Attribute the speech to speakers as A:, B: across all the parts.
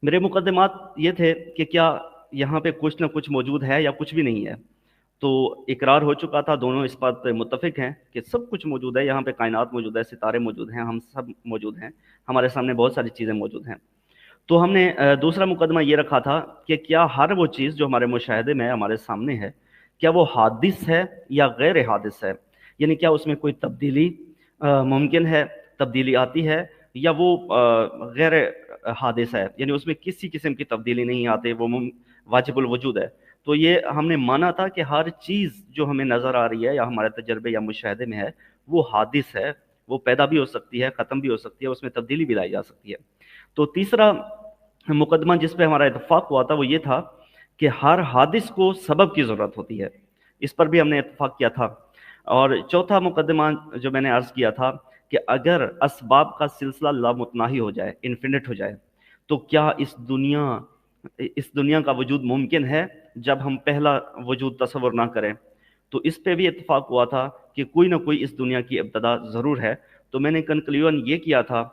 A: میرے مقدمات یہ تھے کہ کیا یہاں پہ کچھ نہ کچھ موجود ہے یا کچھ بھی نہیں ہے. تو اقرار ہو چکا تھا، دونوں اس بات پہ متفق ہیں کہ سب کچھ موجود ہے. یہاں پہ کائنات موجود ہے، ستارے موجود ہیں، ہم سب موجود ہیں، ہمارے سامنے بہت ساری چیزیں موجود ہیں. تو ہم نے دوسرا مقدمہ یہ رکھا تھا کہ کیا ہر وہ چیز جو ہمارے مشاہدے میں ہمارے سامنے ہے، کیا وہ حادث ہے یا غیر حادث ہے؟ یعنی کیا اس میں کوئی تبدیلی ممکن ہے، تبدیلی آتی ہے، یا وہ غیر حادث ہے، یعنی اس میں کسی قسم کی تبدیلی نہیں آتی، وہ واجب الوجود ہے. تو یہ ہم نے مانا تھا کہ ہر چیز جو ہمیں نظر آ رہی ہے یا ہمارے تجربے یا مشاہدے میں ہے، وہ حادث ہے، وہ پیدا بھی ہو سکتی ہے، ختم بھی ہو سکتی ہے، اس میں تبدیلی بھی لائی جا سکتی ہے. تو تیسرا مقدمہ جس پہ ہمارا اتفاق ہوا تھا وہ یہ تھا کہ ہر حادث کو سبب کی ضرورت ہوتی ہے. اس پر بھی ہم نے اتفاق کیا تھا. اور چوتھا مقدمہ جو میں نے عرض کیا تھا کہ اگر اسباب کا سلسلہ لامتناہی ہو جائے، انفینٹ ہو جائے، تو کیا اس دنیا کا وجود ممکن ہے جب ہم پہلا وجود تصور نہ کریں؟ تو اس پہ بھی اتفاق ہوا تھا کہ کوئی نہ کوئی اس دنیا کی ابتدا ضرور ہے. تو میں نے کنکلیوژن یہ کیا تھا،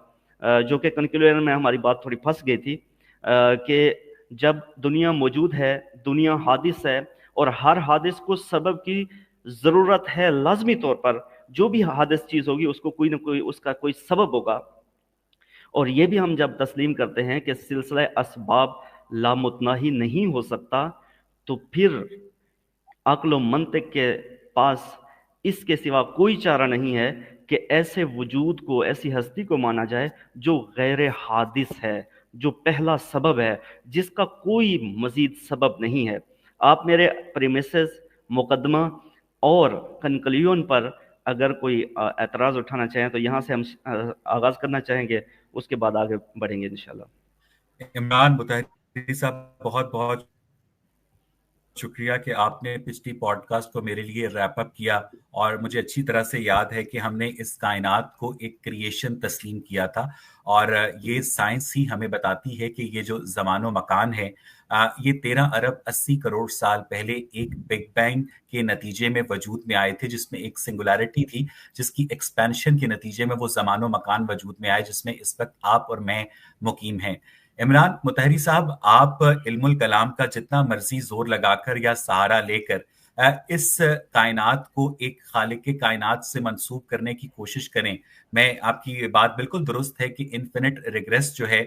A: جو کہ کنکلیوژن میں ہماری بات تھوڑی پھنس گئی تھی، کہ جب دنیا موجود ہے، دنیا حادث ہے، اور ہر حادث کو سبب کی ضرورت ہے، لازمی طور پر جو بھی حادث چیز ہوگی اس کو کوئی نہ کوئی اس کا کوئی سبب ہوگا. اور یہ بھی ہم جب تسلیم کرتے ہیں کہ سلسلہ اسباب لامتناہی نہیں ہو سکتا، تو پھر عقل و منطق کے پاس اس کے سوا کوئی چارہ نہیں ہے کہ ایسے وجود کو، ایسی ہستی کو مانا جائے جو غیر حادث ہے، جو پہلا سبب ہے، جس کا کوئی مزید سبب نہیں ہے. آپ میرے پریمیسز، مقدمہ اور کنکلیون پر اگر کوئی اعتراض اٹھانا چاہیں تو یہاں سے ہم آغاز کرنا چاہیں گے، اس کے بعد آگے بڑھیں گے انشاءاللہ.
B: عمران مطہری صاحب، بہت بہت شکریہ کہ آپ نے پچھلی پوڈ کاسٹ کو میرے لیے ریپ اپ کیا. اور مجھے اچھی طرح سے یاد ہے کہ ہم نے اس کائنات کو ایک کریشن تسلیم کیا تھا، اور یہ سائنس ہی ہمیں بتاتی ہے کہ یہ جو زمان و مکان ہے، یہ 13 ارب 80 کروڑ سال پہلے ایک بگ بینگ کے نتیجے میں وجود میں آئے تھے، جس میں ایک سنگولیرٹی تھی، جس کی ایکسپینشن کے نتیجے میں وہ زمان و مکان وجود میں آئے جس میں اس وقت آپ اور میں مقیم ہیں. عمران مطہری صاحب، آپ علم الکلام کا جتنا مرضی زور لگا کر یا سہارا لے کر اس کائنات کو ایک خالق کائنات سے منسوب کرنے کی کوشش کریں، میں آپ کی بات بالکل درست ہے کہ انفینٹ ریگریس جو ہے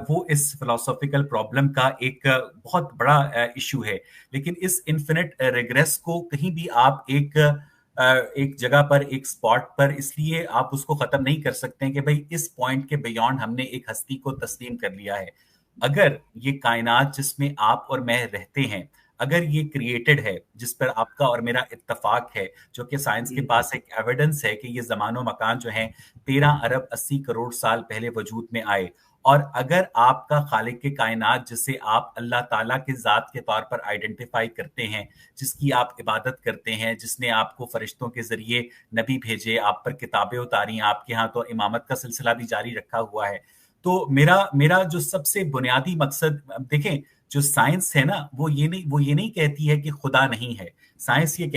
B: وہ اس فلسافیکل پرابلم کا ایک بہت بڑا ایشو ہے. لیکن اس انفینٹ ریگریس کو کہیں بھی آپ ایک جگہ پر، ایک سپاٹ پر اس لیے آپ اس کو ختم نہیں کر سکتے کہ بھئی اس پوائنٹ کے بیونڈ ہم نے ایک ہستی کو تسلیم کر لیا ہے. اگر یہ کائنات جس میں آپ اور میں رہتے ہیں، اگر یہ کریٹڈ ہے، جس پر آپ کا اور میرا اتفاق ہے، جو کہ سائنس کے پاس ایک ایویڈنس ہے کہ یہ زمان و مکان جو ہیں 13 ارب 80 کروڑ سال پہلے وجود میں آئے، اور اگر آپ کا خالق کائنات جسے آپ اللہ تعالیٰ کے ذات کے طور پر آئیڈینٹیفائی کرتے ہیں، جس کی آپ عبادت کرتے ہیں، جس نے آپ کو فرشتوں کے ذریعے نبی بھیجے، آپ پر کتابیں اتاری، آپ کے ہاں تو امامت کا سلسلہ بھی جاری رکھا ہوا ہے، تو میرا جو سب سے بنیادی مقصد، دیکھیں جو سائنس ہے نا، وہ یہ نہیں کہتی ہے کہ خدا نہیں ہے. سائنس یہ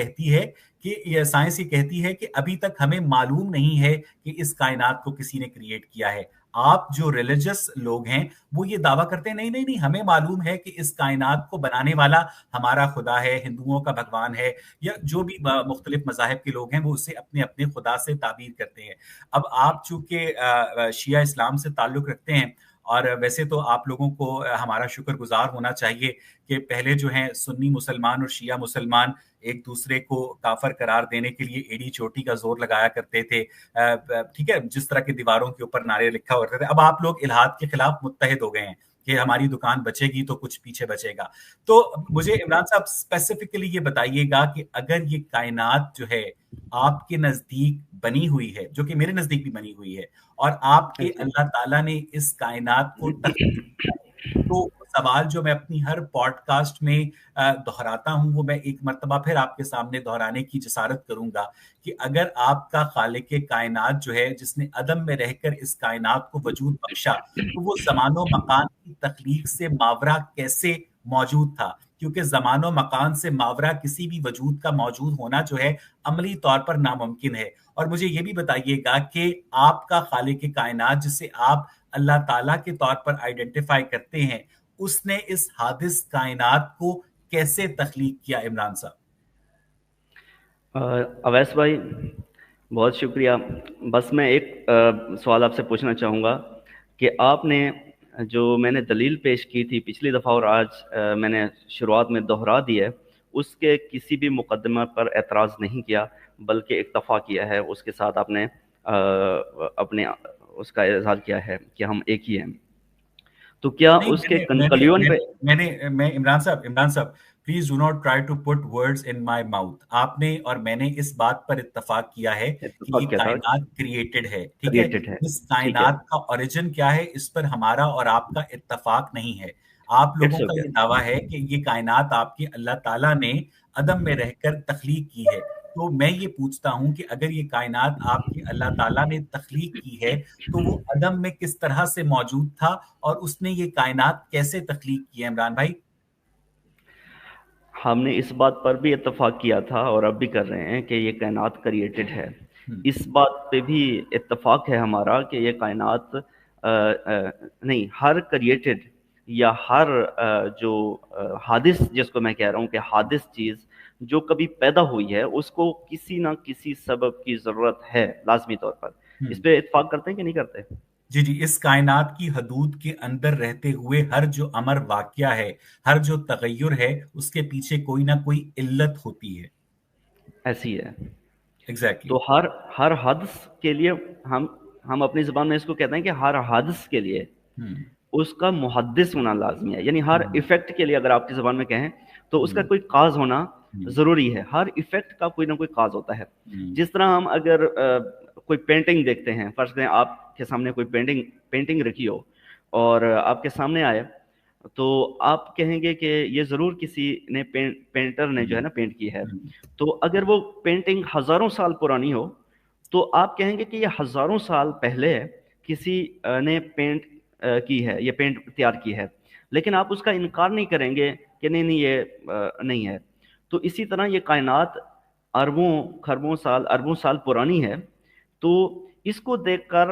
B: کہتی ہے کہ ابھی تک ہمیں معلوم نہیں ہے کہ اس کائنات کو کسی نے کریٹ کیا ہے. آپ جو ریلیجس لوگ ہیں وہ یہ دعویٰ کرتے ہیں نہیں ہمیں معلوم ہے کہ اس کائنات کو بنانے والا ہمارا خدا ہے، ہندوؤں کا بھگوان ہے، یا جو بھی مختلف مذاہب کے لوگ ہیں وہ اسے اپنے اپنے خدا سے تعبیر کرتے ہیں. اب آپ چونکہ شیعہ اسلام سے تعلق رکھتے ہیں، اور ویسے تو آپ لوگوں کو ہمارا شکر گزار ہونا چاہیے کہ پہلے جو ہیں سنی مسلمان اور شیعہ مسلمان ایک دوسرے کو کافر قرار دینے کے لیے ایڑی چوٹی کا زور لگایا کرتے تھے، ٹھیک ہے، جس طرح کی دیواروں کے اوپر نعرے لکھا ہوتے تھے. اب آپ لوگ الحاد کے خلاف متحد ہو گئے ہیں کہ ہماری دکان بچے گی تو کچھ پیچھے بچے گا. تو مجھے عمران صاحب اسپیسیفکلی یہ بتائیے گا کہ اگر یہ کائنات جو ہے آپ کے نزدیک بنی ہوئی ہے، جو کہ میرے نزدیک بھی بنی ہوئی ہے، اور آپ کے اللہ تعالیٰ نے اس کائنات کو تخلیق کیا ہے، تو سوال جو میں اپنی ہر پوڈ کاسٹ میں دہراتا ہوں وہ میں ایک مرتبہ پھر آپ کے سامنے دہرانے کی جسارت کروں گا کہ اگر آپ کا خالق کائنات جو ہے، جس نے عدم میں رہ کر اس کائنات کو وجود بخشا، تو وہ زمان و مکان کی تخلیق سے ماورا کیسے موجود تھا؟ کیونکہ زمان و مکان سے ماورا کسی بھی وجود کا موجود ہونا جو ہے عملی طور پر ناممکن ہے. اور مجھے یہ بھی بتائیے گا کہ آپ کا خالق کائنات جسے آپ اللہ تعالیٰ کے طور پر آئیڈینٹیفائی کرتے ہیں، اس نے اس حادث کائنات کو کیسے تخلیق کیا عمران صاحب؟
A: اویس بھائی بہت شکریہ. بس میں ایک سوال آپ سے پوچھنا چاہوں گا کہ آپ نے جو میں نے دلیل پیش کی تھی پچھلی دفعہ اور آج میں نے شروعات میں دہرا دی ہے، اس کے کسی بھی مقدمہ پر اعتراض نہیں کیا بلکہ اکتفا کیا ہے. اس کے ساتھ آپ نے اپنے اس کا اظہار کیا ہے کہ ہم ایک ہی ہیں. تو کیا اس کے کنکلیون پہ
B: میں عمران صاحب please do not try to put words in my mouth. آپ نے اور میں نے اس بات پر اتفاق کیا ہے کہ یہ کائنات کریٹڈ ہے، ٹھیک ہے؟ اس کائنات کا اوریجن کیا ہے اس پر ہمارا اور آپ کا اتفاق نہیں ہے. آپ لوگوں کا یہ دعویٰ ہے کہ یہ کائنات آپ کی اللہ تعالیٰ نے عدم میں رہ کر تخلیق کی ہے. تو میں یہ پوچھتا ہوں کہ اگر یہ کائنات آپ کی اللہ تعالیٰ نے تخلیق کی ہے تو وہ عدم میں کس طرح سے موجود تھا اور اس نے یہ کائنات کیسے تخلیق کی ہے عمران بھائی؟
A: ہم نے اس بات پر بھی اتفاق کیا تھا اور اب بھی کر رہے ہیں کہ یہ کائنات کریٹڈ ہے. اس بات پہ بھی اتفاق ہے ہمارا کہ یہ کائنات نہیں، ہر کریٹڈ یا ہر جو حادث، جس کو میں کہہ رہا ہوں کہ حادث چیز جو کبھی پیدا ہوئی ہے، اس کو کسی نہ کسی سبب کی ضرورت ہے لازمی طور پر. اس پہ اتفاق کرتے ہیں کہ نہیں کرتے؟
B: جی، اس کائنات کی حدود کے اندر رہتے ہوئے ہر جو امر واقعہ ہے، ہر جو تغیر ہے، اس کے پیچھے کوئی نہ کوئی علت ہوتی ہے.
A: ایسی ہے.
B: ایگزیکٹلی.
A: تو ہر حادث کے لیے ہم اپنی زبان میں اس کو کہتے ہیں کہ ہر حادث کے لیے اس کا محدث ہونا لازمی ہے. یعنی ہر ایفیکٹ کے لیے اگر آپ کی زبان میں کہیں تو اس کا کوئی کاز ہونا ضروری ہے. ہر ایفیکٹ کا کوئی نہ کوئی کاز ہوتا ہے. جس طرح ہم اگر کوئی پینٹنگ دیکھتے ہیں، فرض کریں آپ کے سامنے کوئی پینٹنگ رکھی ہو اور آپ کے سامنے آئے تو آپ کہیں گے کہ یہ ضرور کسی نے پینٹر نے جو ہے نا پینٹ کی ہے. تو اگر وہ پینٹنگ ہزاروں سال پرانی ہو تو آپ کہیں گے کہ یہ ہزاروں سال پہلے کسی نے پینٹ کی ہے، یہ پینٹ تیار کی ہے. لیکن آپ اس کا انکار نہیں کریں گے کہ نہیں یہ نہیں ہے. تو اسی طرح یہ کائنات اربوں سال پرانی ہے. تو اس کو دیکھ کر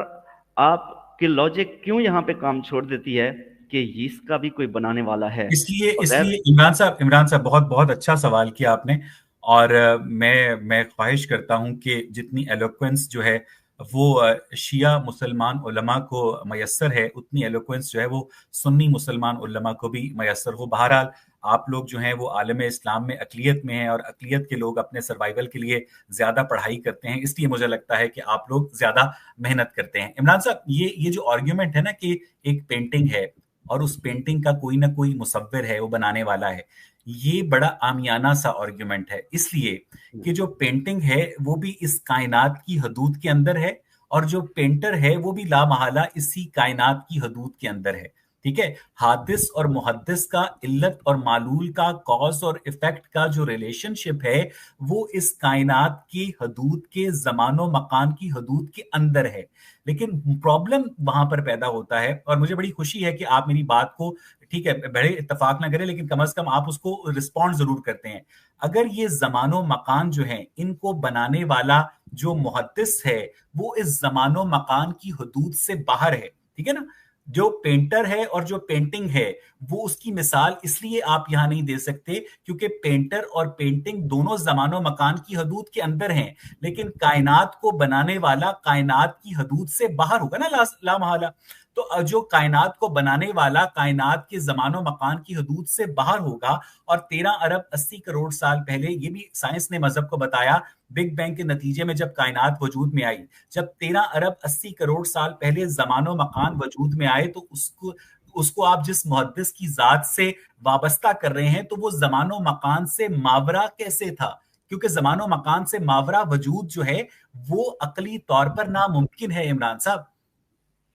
A: آپ کی لاجک کیوں یہاں پہ کام چھوڑ دیتی ہے کہ اس کا بھی کوئی بنانے والا ہے.
B: اس لیے عمران صاحب بہت بہت اچھا سوال کیا آپ نے. اور میں خواہش کرتا ہوں کہ جتنی ایلوکوینس جو ہے وہ شیعہ مسلمان علماء کو میسر ہے، اتنی ایلوکوینس جو ہے وہ سنی مسلمان علماء کو بھی میسر ہو. بہرحال آپ لوگ جو ہیں وہ عالم اسلام میں اقلیت میں ہیں اور اقلیت کے لوگ اپنے سروائیول کے لیے زیادہ پڑھائی کرتے ہیں، اس لیے مجھے لگتا ہے کہ آپ لوگ زیادہ محنت کرتے ہیں. عمران صاحب یہ جو آرگیومنٹ ہے نا کہ ایک پینٹنگ ہے اور اس پینٹنگ کا کوئی نہ کوئی مصور ہے، وہ بنانے والا ہے، یہ بڑا عامیانہ سا آرگیومنٹ ہے. اس لیے کہ جو پینٹنگ ہے وہ بھی اس کائنات کی حدود کے اندر ہے اور جو پینٹر ہے وہ بھی لا محالہ اسی کائنات کی حدود کے اندر ہے. ٹھیک ہے؟ حادث اور محدث کا، علت اور معلول کا، کاز اور ایفیکٹ کا جو ریلیشن شپ ہے وہ اس کائنات کی حدود کے، زمان و مکان کی حدود کے اندر ہے. لیکن پرابلم وہاں پر پیدا ہوتا ہے، اور مجھے بڑی خوشی ہے کہ آپ میری بات کو، ٹھیک ہے، بڑے اتفاق نہ کریں لیکن کم از کم آپ اس کو رسپونڈ ضرور کرتے ہیں. اگر یہ زمان و مکان جو ہیں ان کو بنانے والا جو محدث ہے وہ اس زمان و مکان کی حدود سے باہر ہے، ٹھیک ہے نا، جو پینٹر ہے اور جو پینٹنگ ہے وہ اس کی مثال اس لیے آپ یہاں نہیں دے سکتے کیونکہ پینٹر اور پینٹنگ دونوں زمان و مکان کی حدود کے اندر ہیں، لیکن کائنات کو بنانے والا کائنات کی حدود سے باہر ہوگا نا لا محالہ. تو جو کائنات کو بنانے والا کائنات کے زمان و مکان کی حدود سے باہر ہوگا. اور 13 ارب 80 کروڑ سال پہلے، یہ بھی سائنس نے مذہب کو بتایا، بگ بینگ کے نتیجے میں جب کائنات وجود میں آئی، جب 13 ارب 80 کروڑ سال پہلے زمان و مکان وجود میں آئے تو اس کو آپ جس محدث کی ذات سے وابستہ کر رہے ہیں تو وہ زمان و مکان سے ماورا کیسے تھا؟ کیونکہ زمان و مکان سے ماورا وجود جو ہے وہ عقلی طور پر ناممکن ہے عمران صاحب.